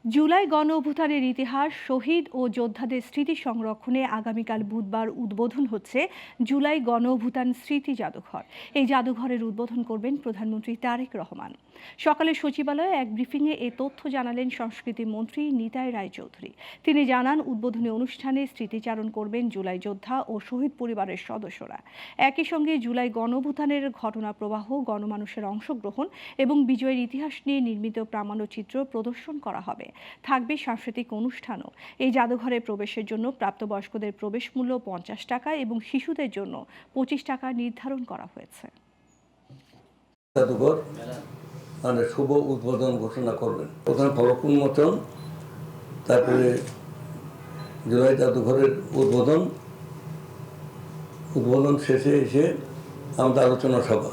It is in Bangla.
জুলাই গণ অভ্যুত্থানের ইতিহাস, শহীদ ও যোদ্ধাদের স্মৃতি সংরক্ষণে আগামীকাল বুধবার উদ্বোধন হচ্ছে জুলাই গণ অভ্যুত্থান স্মৃতি জাদুঘর। এই জাদুঘরের উদ্বোধন করবেন প্রধানমন্ত্রী তারেক রহমান। সকালে সচিবালয়ে এক ব্রিফিংয়ে এ তথ্য জানালেন সংস্কৃতি মন্ত্রী নিতাই রায়চৌধুরী। তিনি জানান, উদ্বোধনী অনুষ্ঠানে স্মৃতিচারণ করবেন জুলাই যোদ্ধা ও শহীদ পরিবারের সদস্যরা। একই সঙ্গে জুলাই গণ অভ্যুত্থানের ঘটনা প্রবাহ, গণমানুষের অংশগ্রহণ এবং বিজয়ের ইতিহাস নিয়ে নির্মিত প্রামাণ্যচিত্র প্রদর্শন করা হবে। থাকবে সাংস্কৃতিক অনুষ্ঠানও। এই জাদুঘরে প্রবেশের জন্য প্রাপ্তবয়স্কদের প্রবেশ মূল্য ৫০ টাকা এবং শিশুদের জন্য ২৫ টাকা নির্ধারণ করা হয়েছে। জাদুঘর শুভ উদ্বোধন ঘোষণা করবেন প্রধান ফলক উন্মোচন, তারপরে জুলাই জাদুঘরের উদ্বোধন শেষে এসে আমাদের আলোচনা সভা।